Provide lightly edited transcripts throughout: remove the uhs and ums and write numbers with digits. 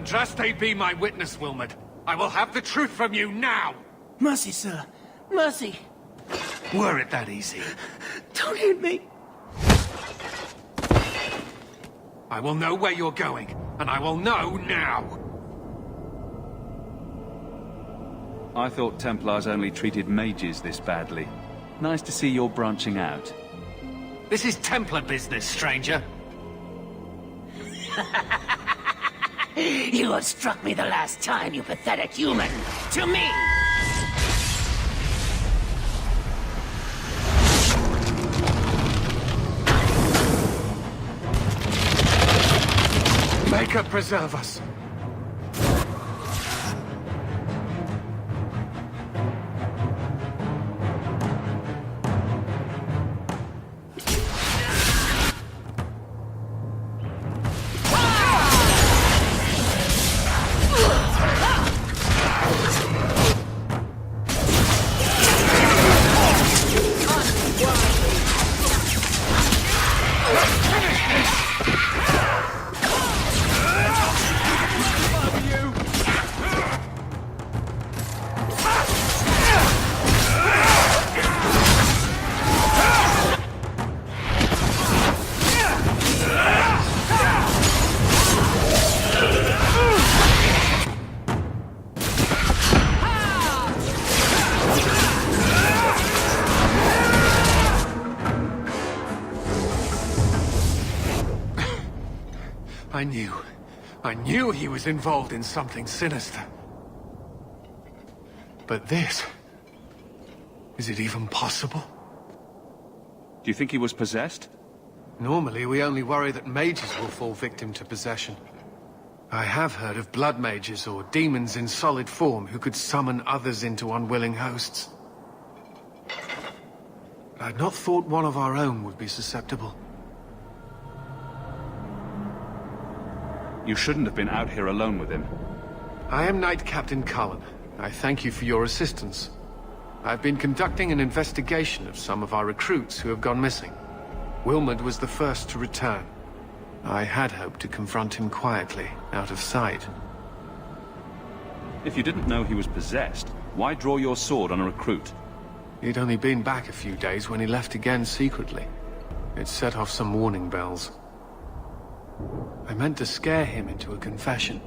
Andraste be my witness, Wilmot. I will have the truth from you now! Mercy, sir. Mercy. Were it that easy? Don't hit me. I will know where you're going, and I will know now! I thought Templars only treated mages this badly. Nice to see you're branching out. This is Templar business, stranger. You have struck me the last time, you pathetic human. To me! Maker preserve us. I knew he was involved in something sinister. But this... is it even possible? Do you think he was possessed? Normally, we only worry that mages will fall victim to possession. I have heard of blood mages or demons in solid form who could summon others into unwilling hosts. I'd not thought one of our own would be susceptible. You shouldn't have been out here alone with him. I am Knight Captain Cullen. I thank you for your assistance. I've been conducting an investigation of some of our recruits who have gone missing. Wilmot was the first to return. I had hoped to confront him quietly, out of sight. If you didn't know he was possessed, why draw your sword on a recruit? He'd only been back a few days when he left again secretly. It set off some warning bells. I meant to scare him into a confession.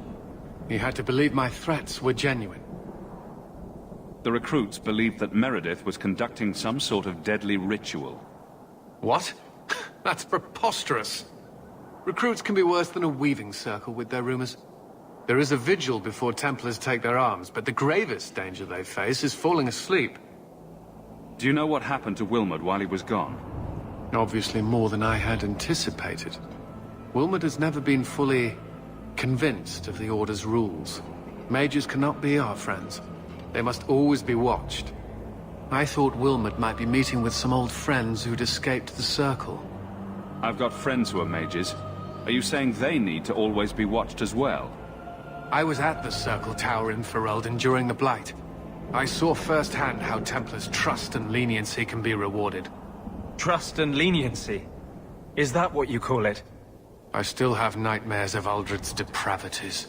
He had to believe my threats were genuine. The recruits believed that Meredith was conducting some sort of deadly ritual. What? That's preposterous. Recruits can be worse than a weaving circle with their rumors. There is a vigil before Templars take their arms, but the gravest danger they face is falling asleep. Do you know what happened to Wilmot while he was gone? Obviously more than I had anticipated. Wilmot has never been fully convinced of the Order's rules. Mages cannot be our friends. They must always be watched. I thought Wilmot might be meeting with some old friends who'd escaped the Circle. I've got friends who are mages. Are you saying they need to always be watched as well? I was at the Circle Tower in Ferelden during the Blight. I saw firsthand how Templars' trust and leniency can be rewarded. Trust and leniency? Is that what you call it? I still have nightmares of Uldred's depravities.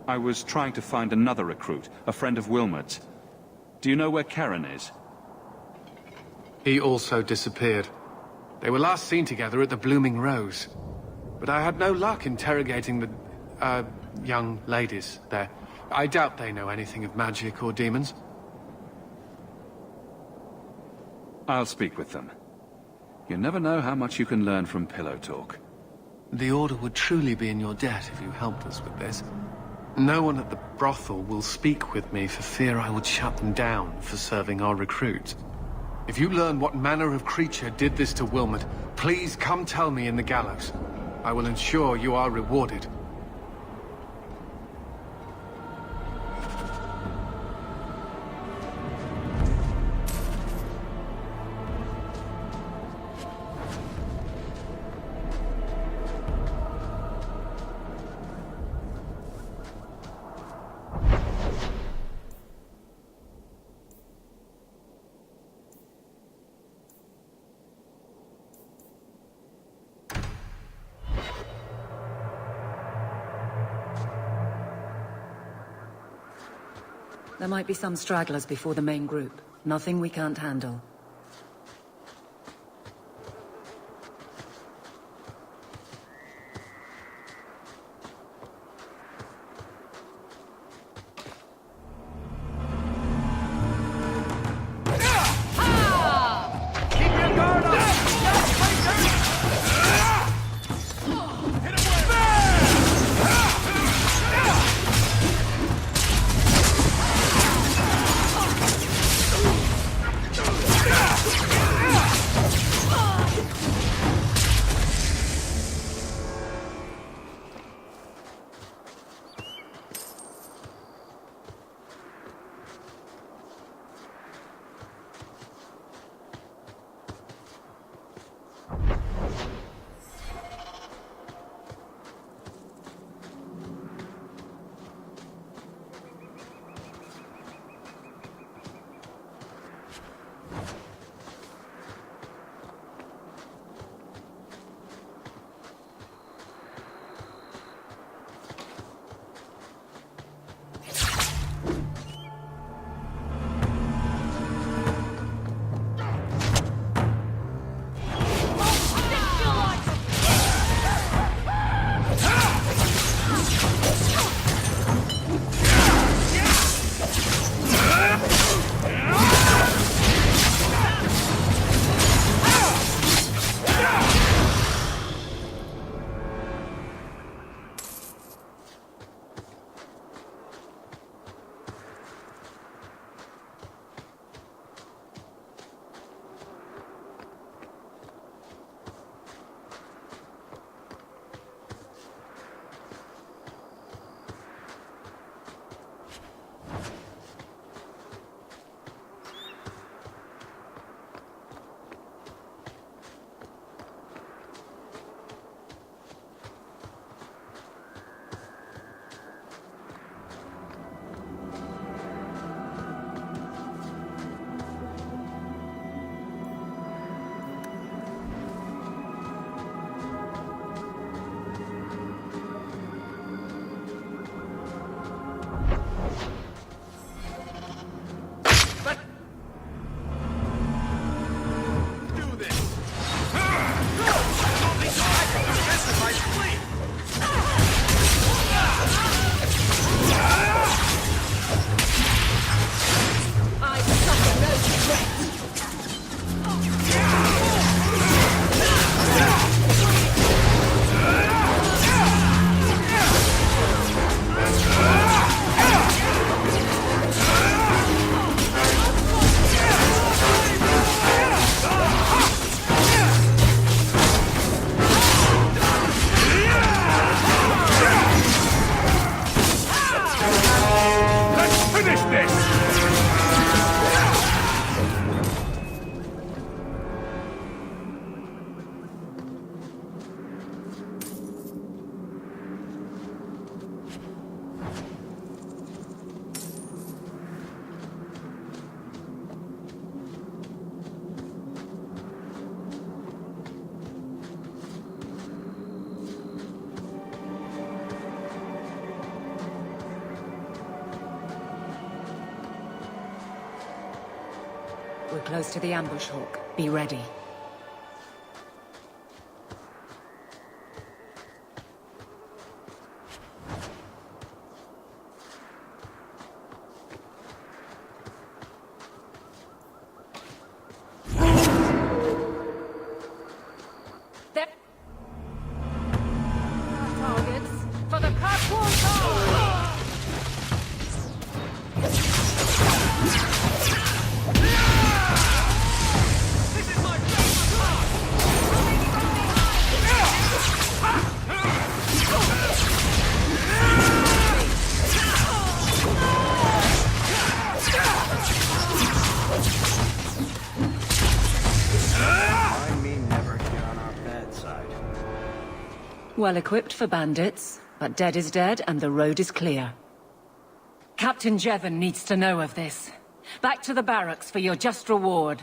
I was trying to find another recruit, a friend of Wilmot's. Do you know where Karen is? He also disappeared. They were last seen together at the Blooming Rose. But I had no luck interrogating the, young ladies there. I doubt they know anything of magic or demons. I'll speak with them. You never know how much you can learn from pillow talk. The Order would truly be in your debt if you helped us with this. No one at the brothel will speak with me for fear I would shut them down for serving our recruits. If you learn what manner of creature did this to Wilmot, please come tell me in the gallows. I will ensure you are rewarded. There might be some stragglers before the main group. Nothing we can't handle. We're close to the ambush, Hawk. Be ready. Targets for the Catwalk! Well equipped for bandits, but dead is dead and the road is clear. Captain Jevon needs to know of this. Back to the barracks for your just reward.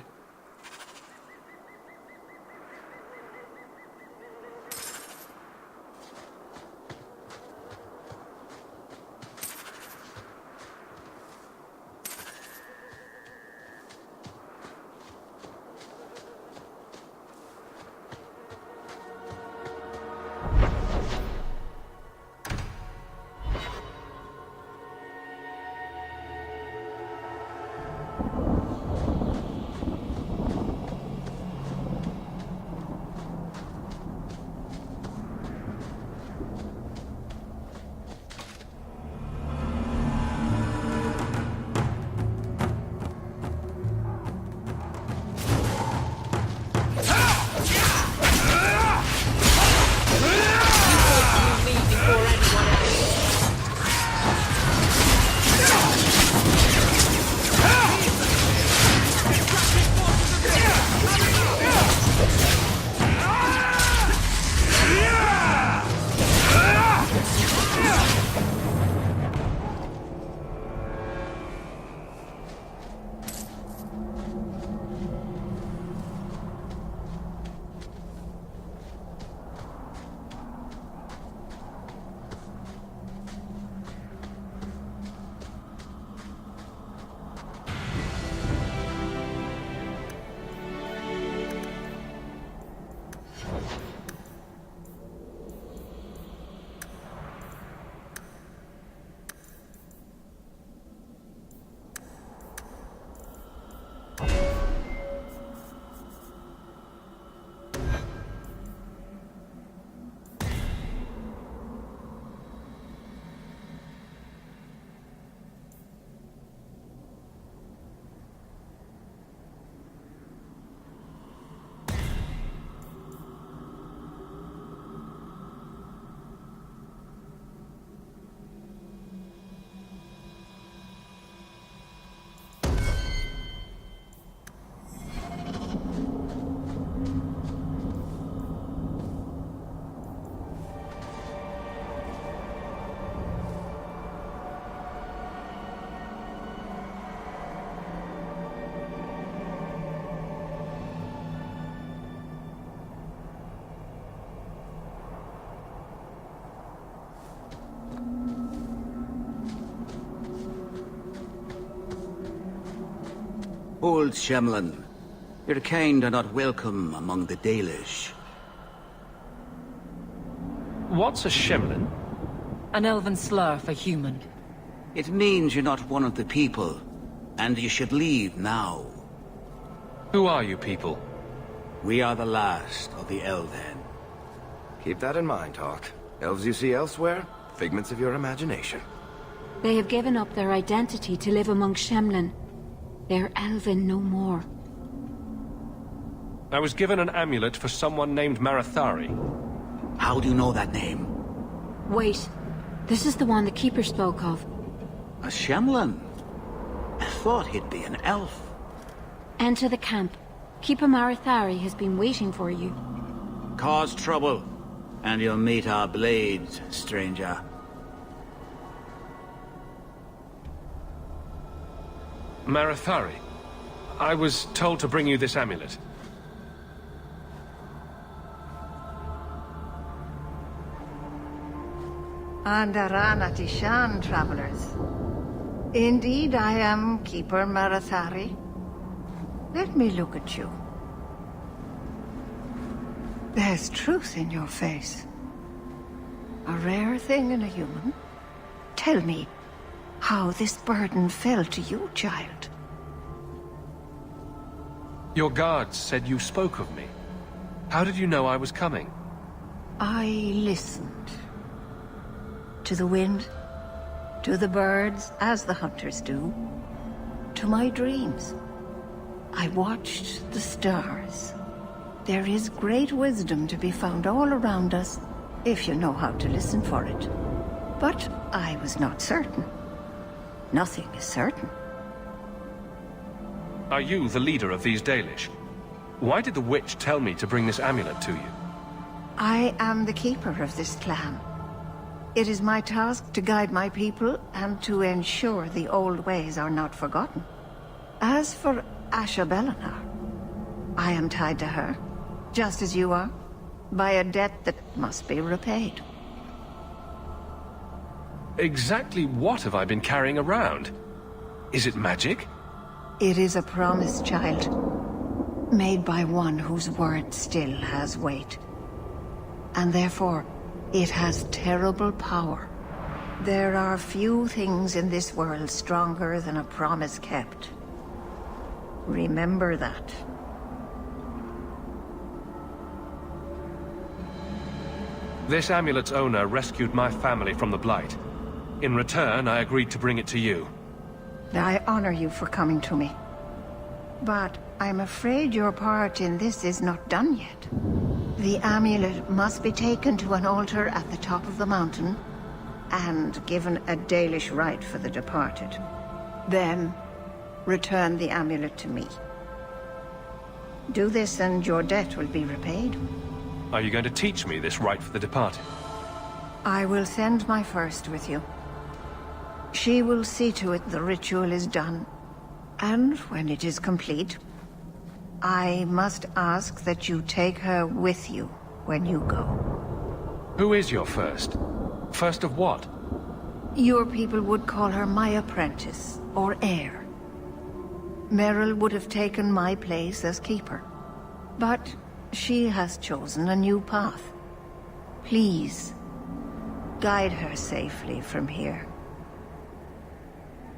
Old Shemlin, your kind are not welcome among the Dalish. What's a Shemlin? An elven slur for human. It means you're not one of the people, and you should leave now. Who are you people? We are the last of the Elven. Keep that in mind, Hawk. Elves you see elsewhere, figments of your imagination. They have given up their identity to live among Shemlin. They're Elven no more. I was given an amulet for someone named Marathari. How do you know that name? Wait. This is the one the Keeper spoke of. A Shemlin? I thought he'd be an elf. Enter the camp. Keeper Marathari has been waiting for you. Cause trouble, and you'll meet our blades, stranger. Marathari. I was told to bring you this amulet. Andaran Ishan, travelers. Indeed, I am Keeper Marathari. Let me look at you. There's truth in your face. A rare thing in a human. Tell me how this burden fell to you, child. Your guards said you spoke of me. How did you know I was coming? I listened. To the wind, to the birds, as the hunters do, to my dreams. I watched the stars. There is great wisdom to be found all around us, if you know how to listen for it. But I was not certain. Nothing is certain. Are you the leader of these Dalish? Why did the witch tell me to bring this amulet to you? I am the keeper of this clan. It is my task to guide my people and to ensure the old ways are not forgotten. As for Asha Belinar, I am tied to her, just as you are, by a debt that must be repaid. Exactly what have I been carrying around? Is it magic? It is a promise, child, made by one whose word still has weight. And therefore, it has terrible power. There are few things in this world stronger than a promise kept. Remember that. This amulet's owner rescued my family from the Blight. In return, I agreed to bring it to you. I honor you for coming to me. But I'm afraid your part in this is not done yet. The amulet must be taken to an altar at the top of the mountain and given a Dalish rite for the departed. Then, return the amulet to me. Do this and your debt will be repaid. Are you going to teach me this rite for the departed? I will send my first with you. She will see to it the ritual is done. And when it is complete, I must ask that you take her with you when you go. Who is your first? First of what? Your people would call her my apprentice, or heir. Merrill would have taken my place as keeper. But she has chosen a new path. Please, guide her safely from here.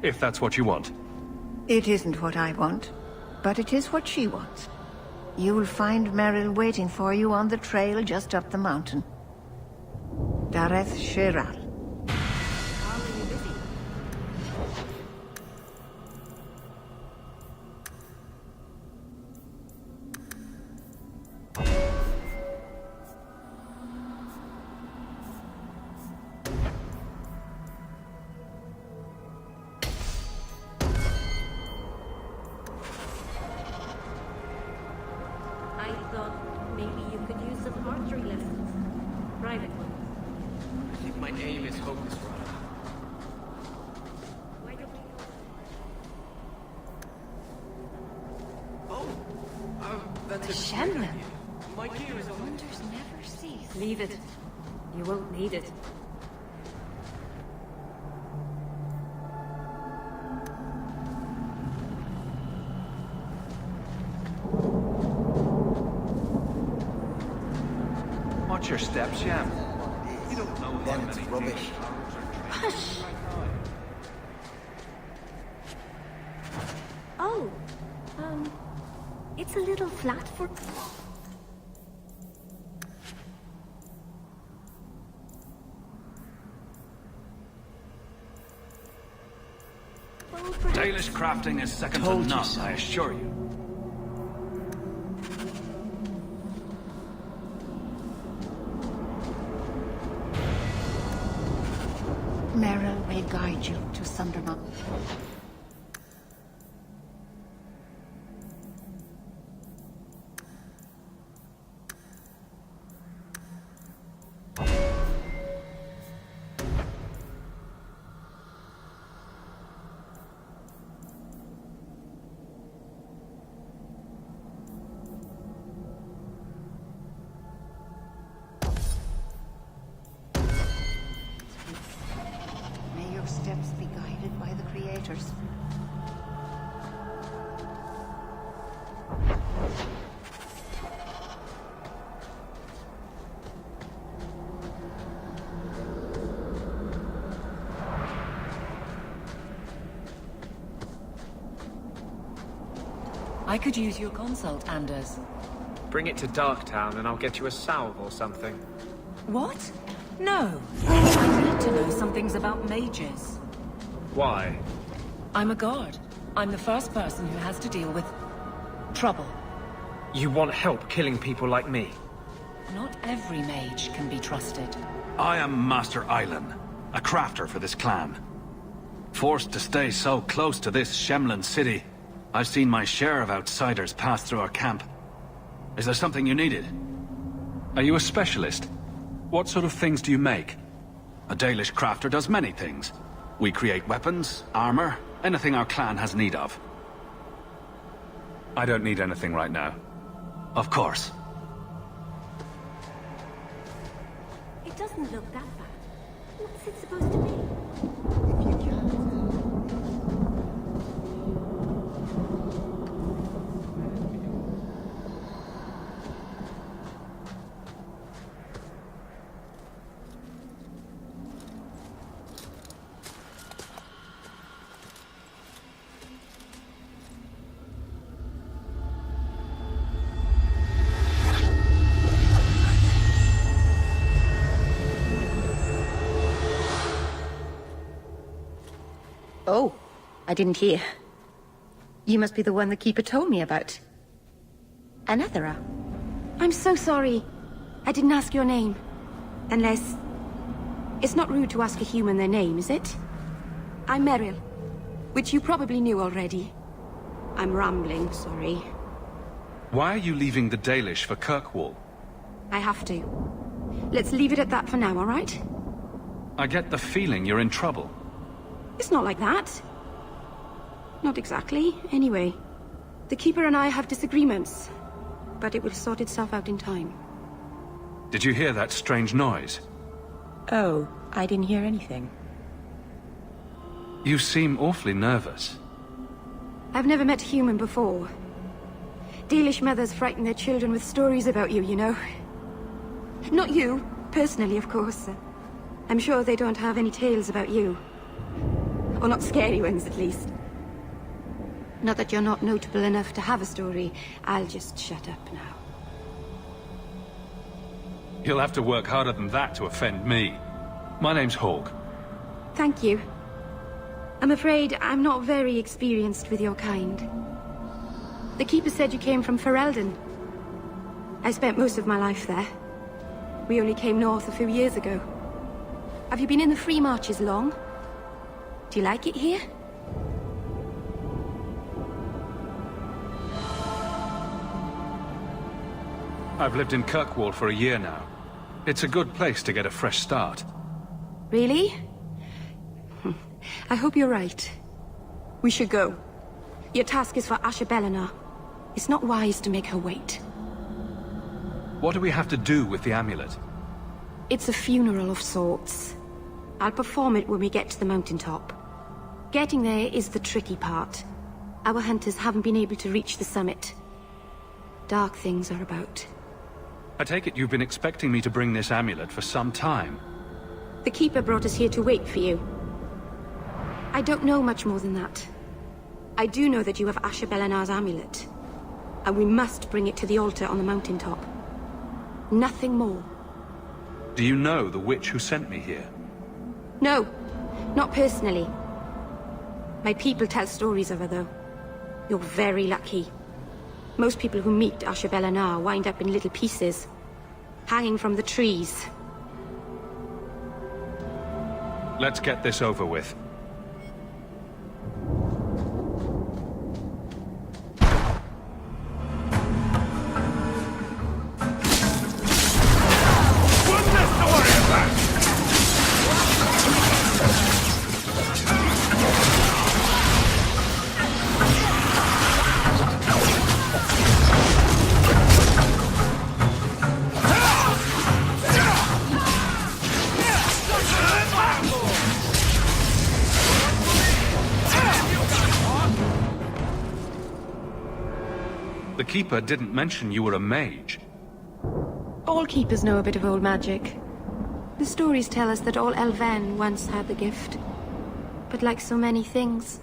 If that's what you want. It isn't what I want, but it is what she wants. You'll find Merrill waiting for you on the trail just up the mountain. Dareth Shiral. I thought maybe you could use some archery lessons. Private ones. I think my aim is hopeless, Rana. Why don't we That's a Shemlin. My gear is on. Wonders never cease. leave it? You won't need it. Watch your step, Shem. You don't know how That's many rubbish. Hush! Oh, it's a little flat for... Well, perhaps... Dalish crafting is second to none, I assure you. Merrill may guide you to Sundermount. May your steps be guided by the creators. I could use your consult, Anders. Bring it to Darktown and I'll get you a salve or something. What? No. I need to know some things about mages. Why? I'm a guard. I'm the first person who has to deal with... trouble. You want help killing people like me? Not every mage can be trusted. I am Master Islan, a crafter for this clan. Forced to stay so close to this Shemlin city, I've seen my share of outsiders pass through our camp. Is there something you needed? Are you a specialist? What sort of things do you make? A Dalish crafter does many things. We create weapons, armor, anything our clan has need of. I don't need anything right now. Of course. It doesn't look that bad. What's it supposed to be? Oh, I didn't hear. You must be the one the Keeper told me about. Anathera. I'm so sorry. I didn't ask your name. Unless... It's not rude to ask a human their name, is it? I'm Meryl, which you probably knew already. I'm rambling, sorry. Why are you leaving the Dalish for Kirkwall? I have to. Let's leave it at that for now, all right? I get the feeling you're in trouble. It's not like that. Not exactly, anyway. The Keeper and I have disagreements, but it will sort itself out in time. Did you hear that strange noise? Oh, I didn't hear anything. You seem awfully nervous. I've never met a human before. Dalish mothers frighten their children with stories about you, you know. Not you, personally, of course. I'm sure they don't have any tales about you. Or not scary ones, at least. Not that you're not notable enough to have a story. I'll just shut up now. You'll have to work harder than that to offend me. My name's Hawke. Thank you. I'm afraid I'm not very experienced with your kind. The Keeper said you came from Ferelden. I spent most of my life there. We only came north a few years ago. Have you been in the Free Marches long? Do you like it here? I've lived in Kirkwall for a year now. It's a good place to get a fresh start. Really? I hope you're right. We should go. Your task is for Asher Bellinar. It's not wise to make her wait. What do we have to do with the amulet? It's a funeral of sorts. I'll perform it when we get to the mountaintop. Getting there is the tricky part. Our hunters haven't been able to reach the summit. Dark things are about. I take it you've been expecting me to bring this amulet for some time. The Keeper brought us here to wait for you. I don't know much more than that. I do know that you have Asher Bellinar's amulet. And we must bring it to the altar on the mountaintop. Nothing more. Do you know the witch who sent me here? No, not personally. My people tell stories of her, though. You're very lucky. Most people who meet Asher Bellinar wind up in little pieces, hanging from the trees. Let's get this over with. The Keeper didn't mention you were a mage. All Keepers know a bit of old magic. The stories tell us that all Elven once had the gift. But like so many things,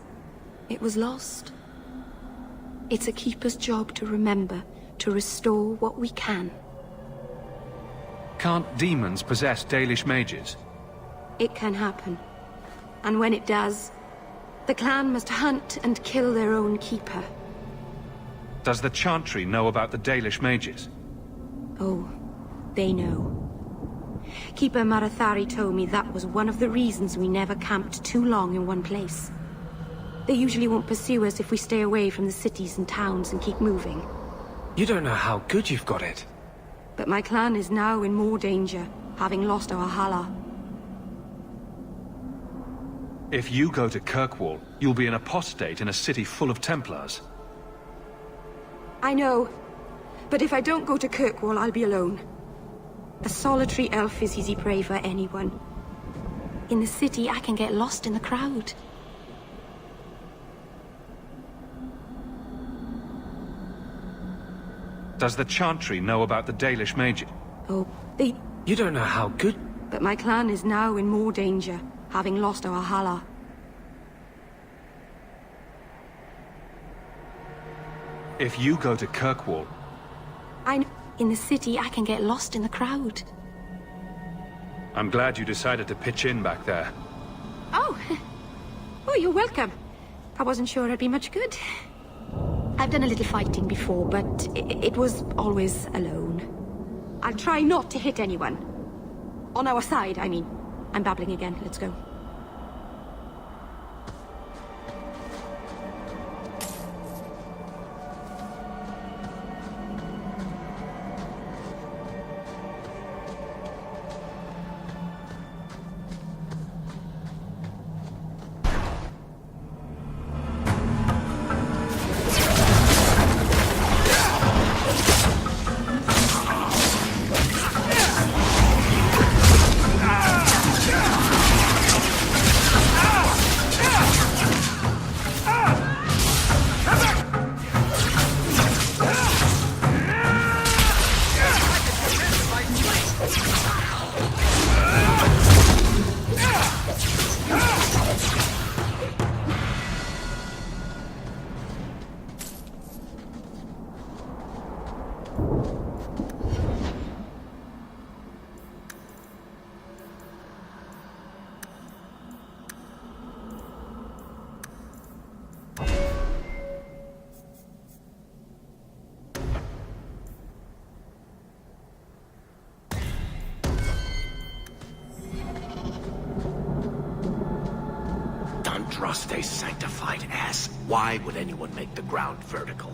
it was lost. It's a Keeper's job to remember, to restore what we can. Can't demons possess Dalish mages? It can happen. And when it does, the clan must hunt and kill their own Keeper. Does the Chantry know about the Dalish mages? Oh, they know. Keeper Marathari told me that was one of the reasons we never camped too long in one place. They usually won't pursue us if we stay away from the cities and towns and keep moving. You don't know how good you've got it. But my clan is now in more danger, having lost our Hala. If you go to Kirkwall, you'll be an apostate in a city full of Templars. I know. But if I don't go to Kirkwall, I'll be alone. A solitary elf is easy prey for anyone. In the city, I can get lost in the crowd. Does the Chantry know about the Dalish mages? Oh, they... You don't know how good... But my clan is now in more danger, having lost our Hala. If you go to Kirkwall... In the city, I can get lost in the crowd. I'm glad you decided to pitch in back there. Oh! Oh, you're welcome. I wasn't sure I'd be much good. I've done a little fighting before, but it was always alone. I'll try not to hit anyone. On our side, I mean. I'm babbling again. Let's go. Trust a sanctified ass. Why would anyone make the ground vertical?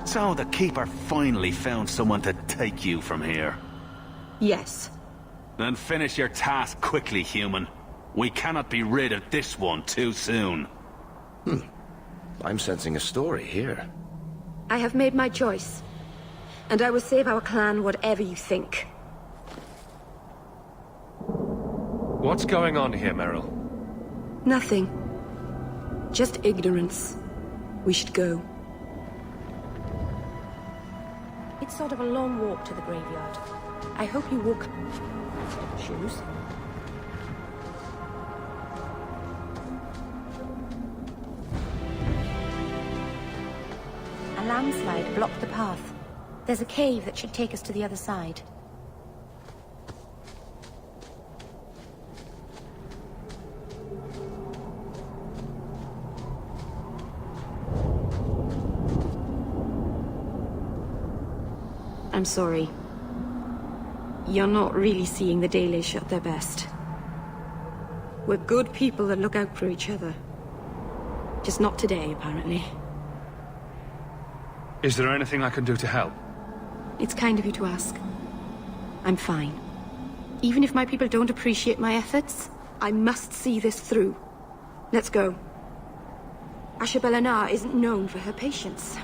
So the Keeper finally found someone to take you from here. Yes. Then finish your task quickly, human. We cannot be rid of this one too soon. I'm sensing a story here. I have made my choice. And I will save our clan whatever you think. What's going on here, Meryl? Nothing. Just ignorance. We should go. It's sort of a long walk to the graveyard. I hope you walk... shoes? A landslide blocked the path. There's a cave that should take us to the other side. I'm sorry. You're not really seeing the Dalish at their best. We're good people that look out for each other. Just not today, apparently. Is there anything I can do to help? It's kind of you to ask. I'm fine. Even if my people don't appreciate my efforts, I must see this through. Let's go. Ashabel Anar isn't known for her patience.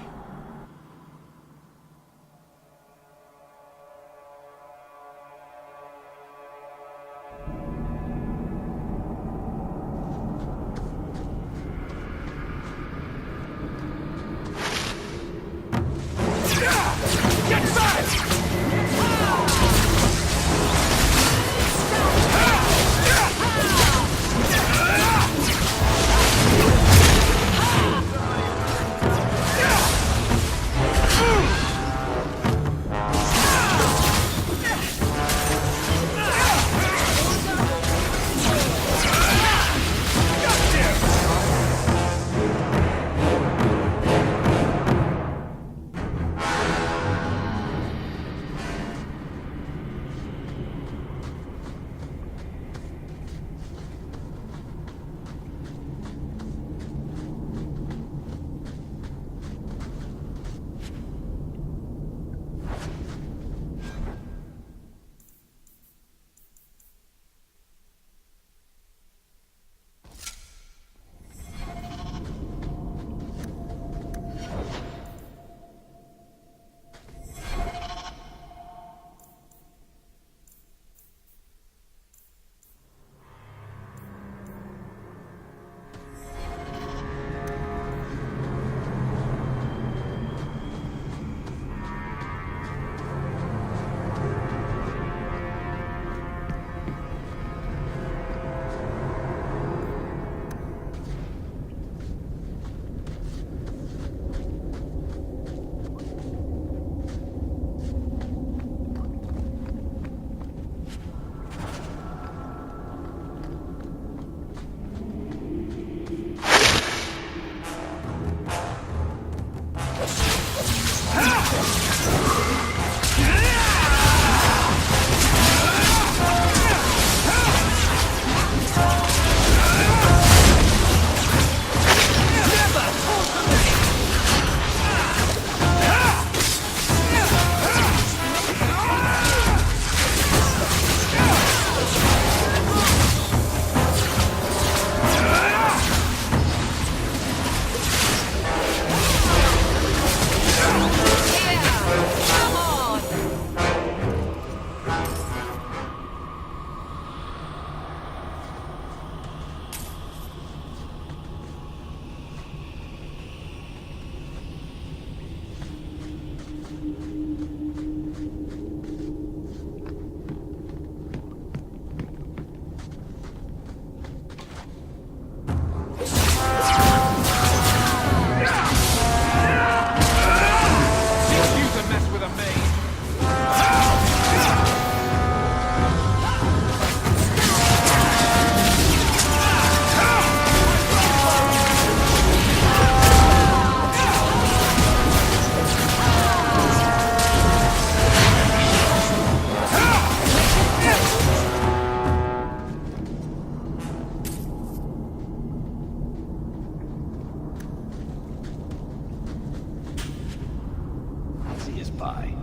by.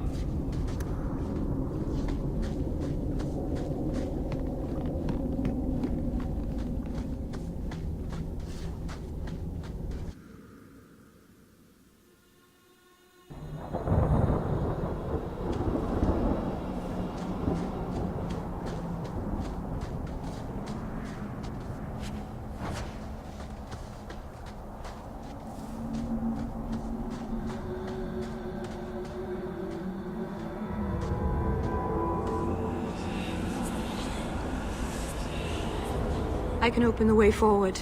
I can open the way forward.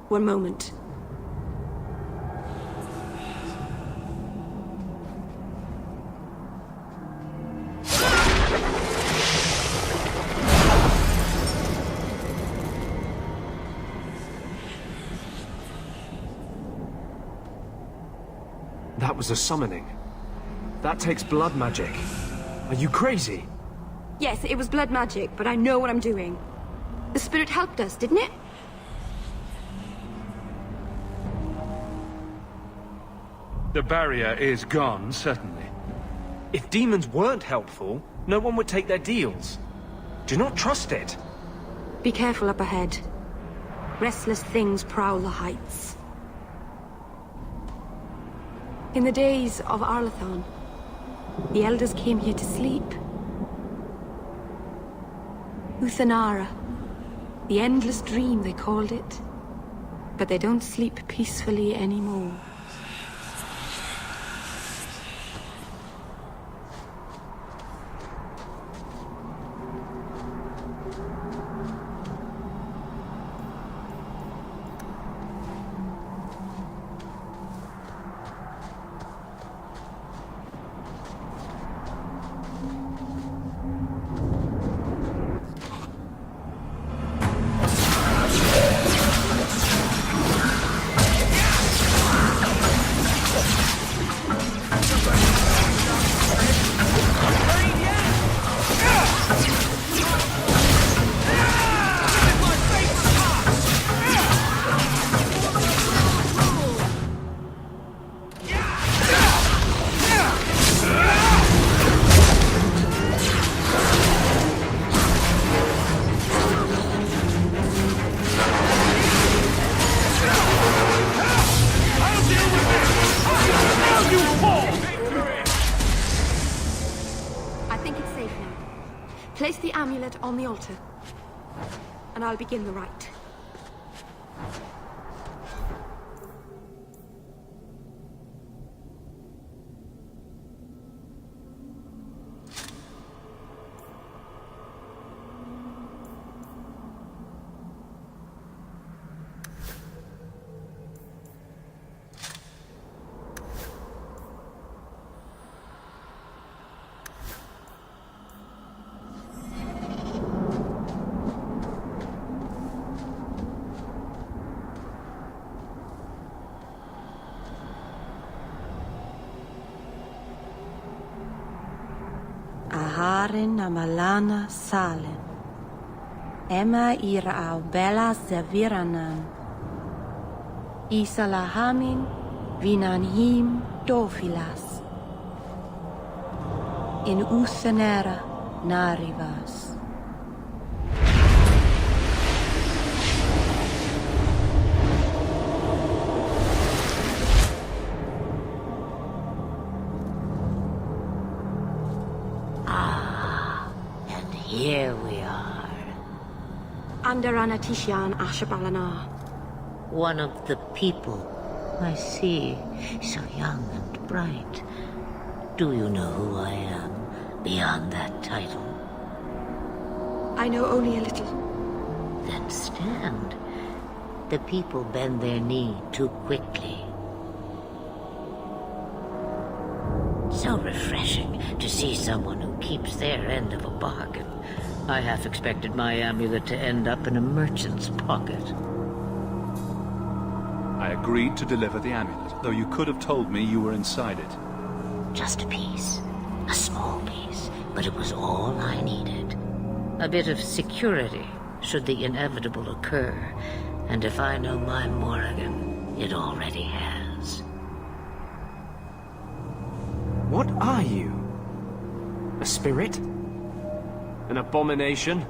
One moment. That was a summoning. That takes blood magic. Are you crazy? Yes, it was blood magic, but I know what I'm doing. The spirit helped us, didn't it? The barrier is gone, certainly. If demons weren't helpful, no one would take their deals. Do not trust it. Be careful up ahead. Restless things prowl the heights. In the days of Arlathon, the elders came here to sleep. Uthanara. The endless dream, they called it. But they don't sleep peacefully anymore. Place the amulet on the altar, and I'll begin the rite. Aharin amalana salen. Emma ira au bella zaviranan. Isalahamin vinanhim dofilas. In Uthanera narivas. Here we are. Under Anatishan Ashabalanar. One of the people. I see. So young and bright. Do you know who I am, beyond that title? I know only a little. Then stand. The people bend their knee too quickly. So refreshing to see someone who keeps their end of a bargain. I half expected my amulet to end up in a merchant's pocket. I agreed to deliver the amulet, though you could have told me you were inside it. Just a piece. A small piece, but it was all I needed. A bit of security, should the inevitable occur. And if I know my Morrigan, it already has. What are you? A spirit? An abomination?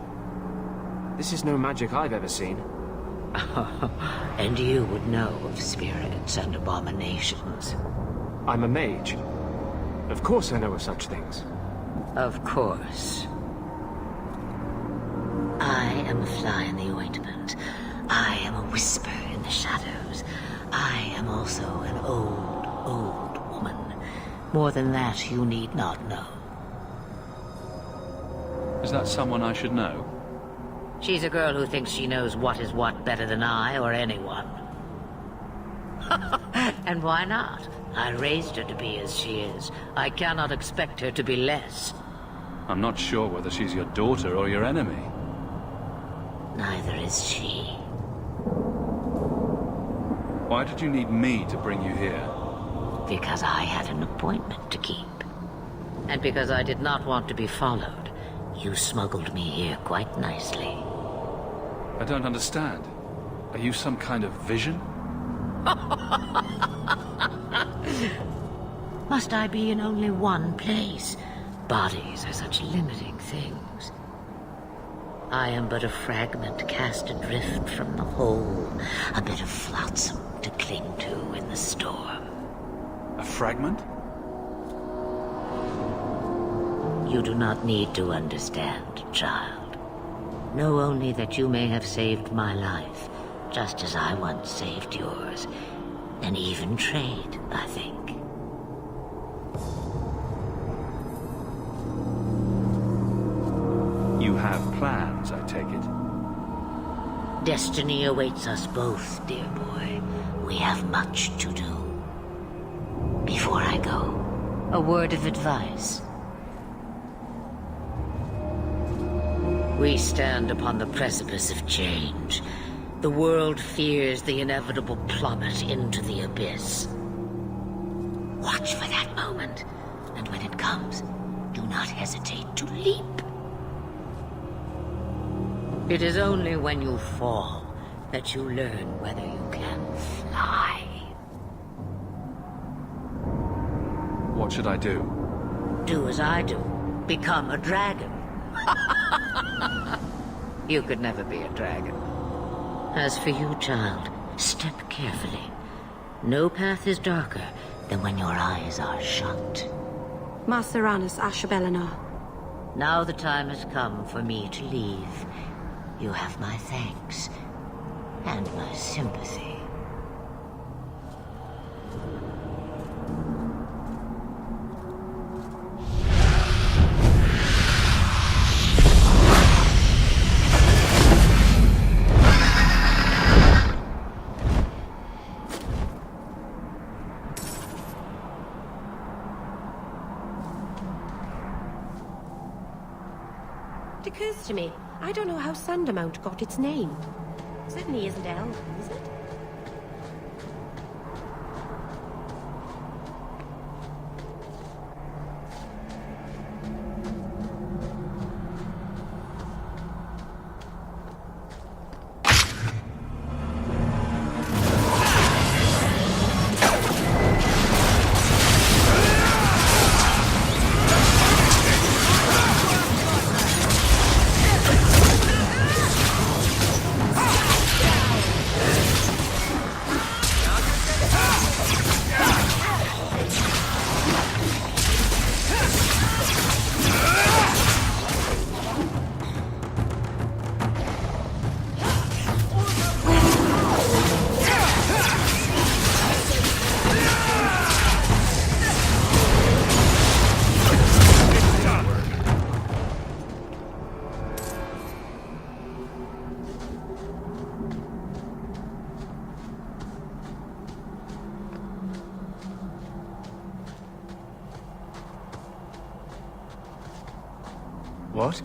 This is no magic I've ever seen. And you would know of spirits and abominations. I'm a mage. Of course I know of such things. Of course. I am a fly in the ointment. I am a whisper in the shadows. I am also an old woman. More than that, you need not know. Is that someone I should know? She's a girl who thinks she knows what is what better than I or anyone. And why not? I raised her to be as she is. I cannot expect her to be less. I'm not sure whether she's your daughter or your enemy. Neither is she. Why did you need me to bring you here? Because I had an appointment to keep. And because I did not want to be followed, you smuggled me here quite nicely. I don't understand. Are you some kind of vision? Must I be in only one place? Bodies are such limiting things. I am but a fragment cast adrift from the whole, a bit of flotsam to cling to in the storm. A fragment? You do not need to understand, child. Know only that you may have saved my life, just as I once saved yours. An even trade, I think. You have plans, I take it? Destiny awaits us both, dear boy. We have much to do. Before I go, a word of advice. We stand upon the precipice of change. The world fears the inevitable plummet into the abyss. Watch for that moment, and when it comes, do not hesitate to leap. It is only when you fall that you learn whether you can fly. What should I do? Do as I do. Become a dragon. You could never be a dragon. As for you, child, step carefully. No path is darker than when your eyes are shut. Master Anus Ashbelinar. Now the time has come for me to leave. You have my thanks and my sympathy. It occurs to me, I don't know how Sandamount got its name. Certainly isn't Elven, is it? What?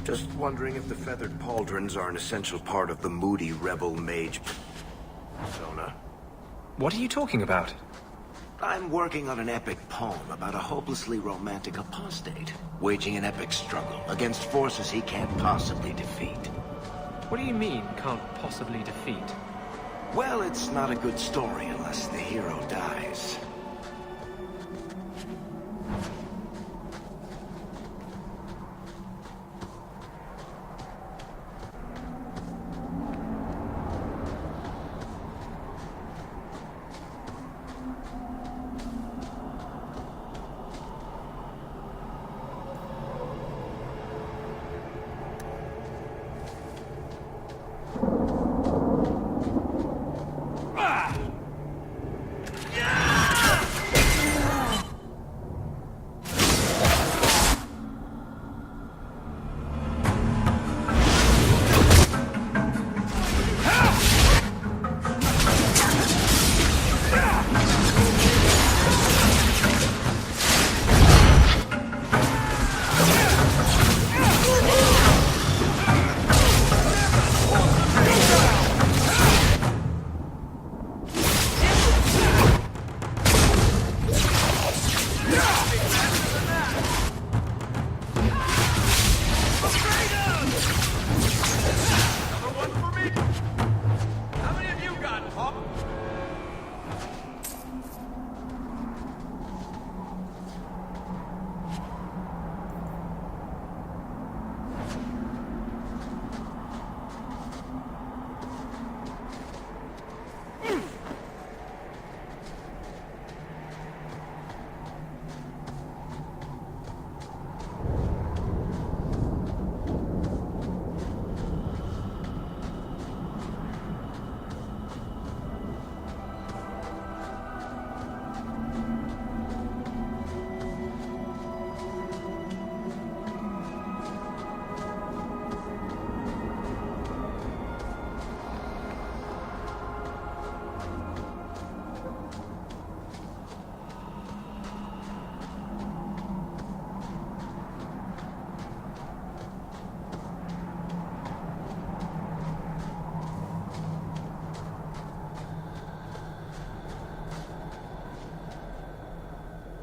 Just wondering if the feathered pauldrons are an essential part of the moody rebel mage persona. What are you talking about? I'm working on an epic poem about a hopelessly romantic apostate, waging an epic struggle against forces he can't possibly defeat. What do you mean, can't possibly defeat? Well, it's not a good story unless the hero dies.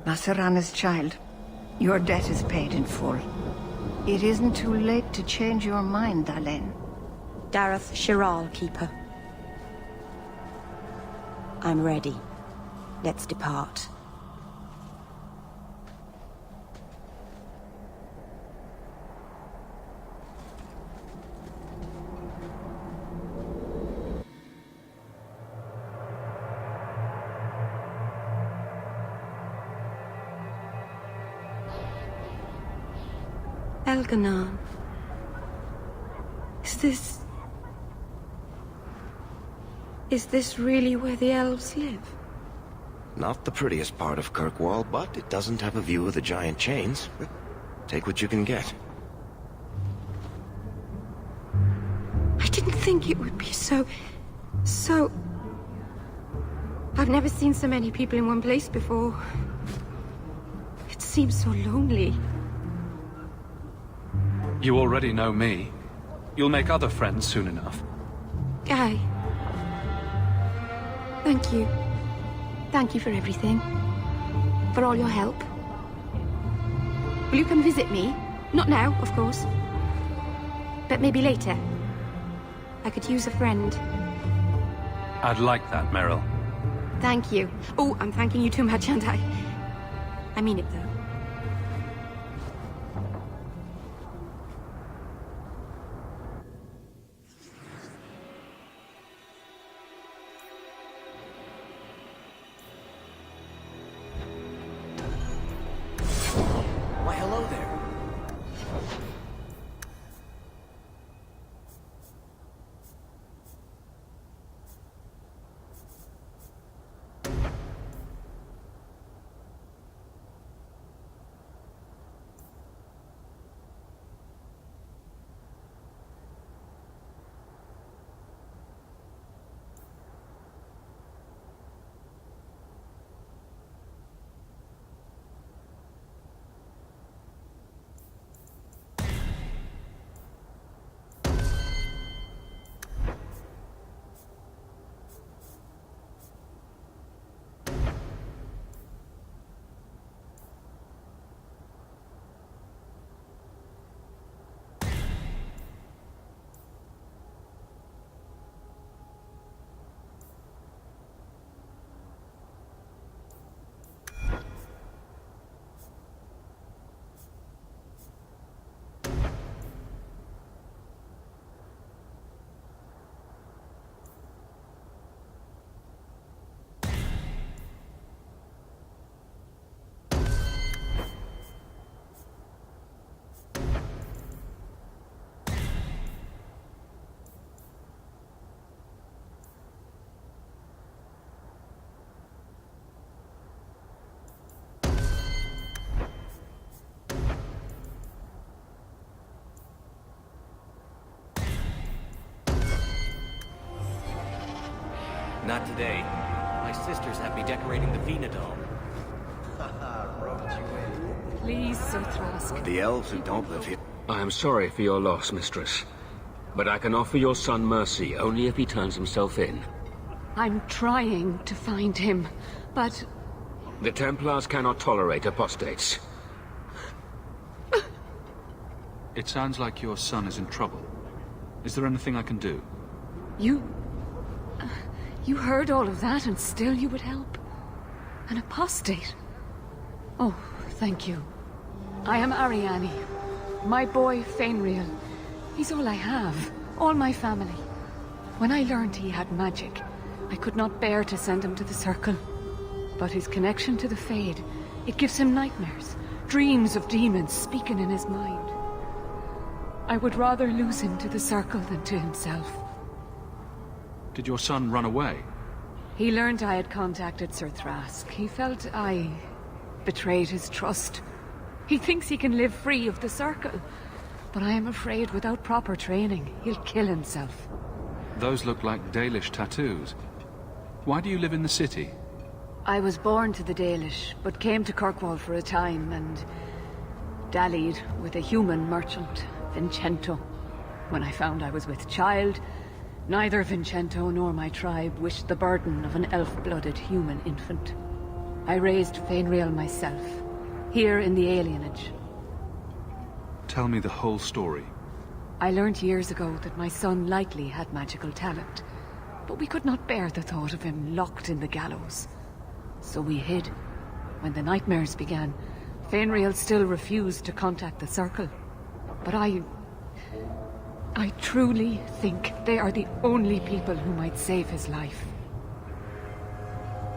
Masarana's child, your debt is paid in full. It isn't too late to change your mind, Dalen. Dareth Shiral, Keeper. I'm ready. Let's depart. Elganon. Is this really where the elves live? Not the prettiest part of Kirkwall, but it doesn't have a view of the giant chains. Take what you can get. I didn't think it would be so... I've never seen so many people in one place before. It seems so lonely. You already know me. You'll make other friends soon enough. Aye. Thank you. Thank you for everything. For all your help. Will you come visit me? Not now, of course. But maybe later. I could use a friend. I'd like that, Meryl. Thank you. Oh, I'm thanking you too much, aren't I? I mean it, though. Why, hello there. Not today. My sisters have me decorating the Venedal. Please, Sir Thrask. The elves who don't live here... I am sorry for your loss, mistress. But I can offer your son mercy only if he turns himself in. I'm trying to find him, but... The Templars cannot tolerate apostates. It sounds like your son is in trouble. Is there anything I can do? You heard all of that and still you would help? An apostate? Oh, thank you. I am Ariane. My boy, Fainriel. He's all I have. All my family. When I learned he had magic, I could not bear to send him to the Circle. But his connection to the Fade, it gives him nightmares. Dreams of demons speaking in his mind. I would rather lose him to the Circle than to himself. Did your son run away? He learned I had contacted Sir Thrask. He felt I betrayed his trust. He thinks he can live free of the Circle. But I am afraid without proper training, he'll kill himself. Those look like Dalish tattoos. Why do you live in the city? I was born to the Dalish, but came to Kirkwall for a time and dallied with a human merchant, Vincento. When I found I was with child, neither Vincento nor my tribe wished the burden of an elf-blooded human infant. I raised Fainriel myself, here in the alienage. Tell me the whole story. I learned years ago that my son likely had magical talent, but we could not bear the thought of him locked in the gallows. So we hid. When the nightmares began, Fainriel still refused to contact the Circle. But I truly think they are the only people who might save his life.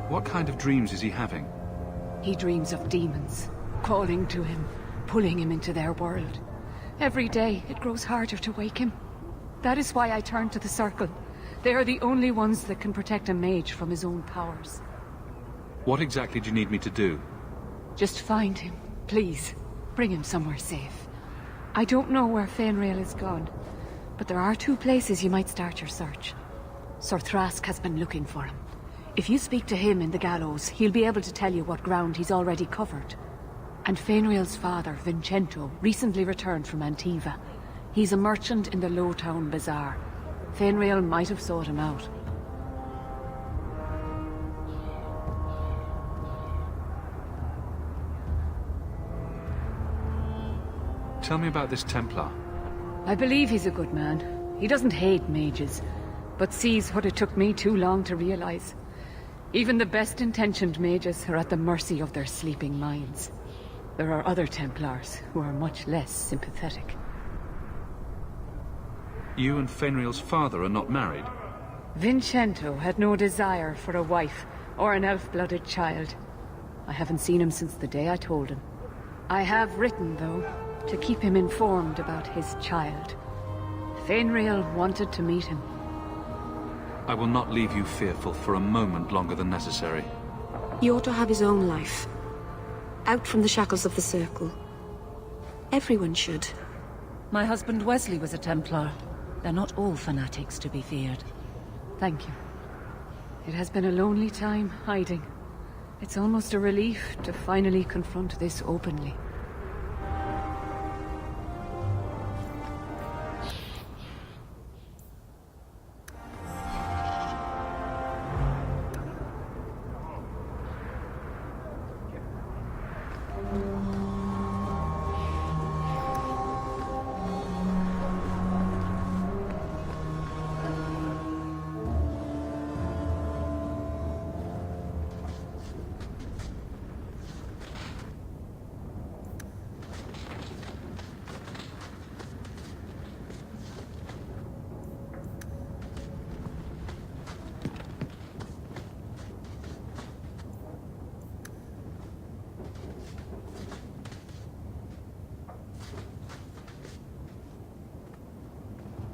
What kind of dreams is he having? He dreams of demons, calling to him, pulling him into their world. Every day, it grows harder to wake him. That is why I turned to the Circle. They are the only ones that can protect a mage from his own powers. What exactly do you need me to do? Just find him, please. Bring him somewhere safe. I don't know where Fainriel is gone, but there are 2 places you might start your search. Sir Thrask has been looking for him. If you speak to him in the gallows, he'll be able to tell you what ground he's already covered. And Fainriel's father, Vincento, recently returned from Antiva. He's a merchant in the Lowtown Bazaar. Fainriel might have sought him out. Tell me about this Templar. I believe he's a good man. He doesn't hate mages, but sees what it took me too long to realize. Even the best-intentioned mages are at the mercy of their sleeping minds. There are other Templars who are much less sympathetic. You and Fainriel's father are not married? Vincento had no desire for a wife or an elf-blooded child. I haven't seen him since the day I told him. I have written, though, to keep him informed about his child. Fainriel wanted to meet him. I will not leave you fearful for a moment longer than necessary. He ought to have his own life. Out from the shackles of the Circle. Everyone should. My husband Wesley was a Templar. They're not all fanatics to be feared. Thank you. It has been a lonely time hiding. It's almost a relief to finally confront this openly.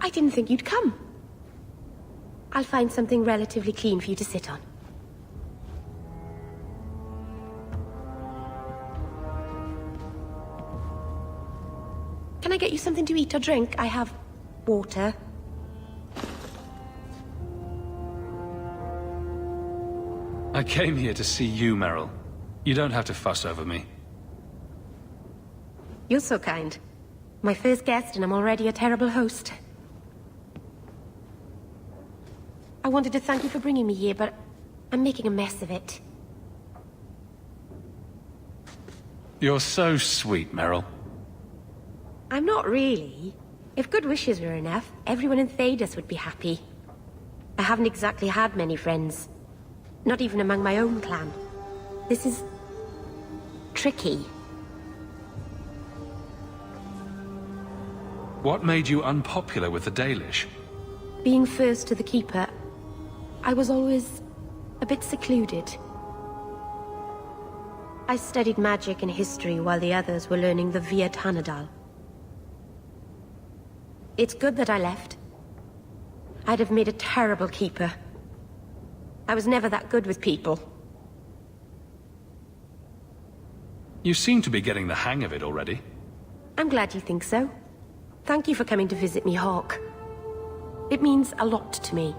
I didn't think you'd come. I'll find something relatively clean for you to sit on. Can I get you something to eat or drink? I have water. I came here to see you, Merrill. You don't have to fuss over me. You're so kind. My first guest, and I'm already a terrible host. I wanted to thank you for bringing me here, but I'm making a mess of it. You're so sweet, Merrill. I'm not really. If good wishes were enough, everyone in Thedas would be happy. I haven't exactly had many friends. Not even among my own clan. This is... tricky. What made you unpopular with the Dalish? Being first to the Keeper, I was always a bit secluded. I studied magic and history while the others were learning the Via Tanadal. It's good that I left. I'd have made a terrible Keeper. I was never that good with people. You seem to be getting the hang of it already. I'm glad you think so. Thank you for coming to visit me, Hawke. It means a lot to me.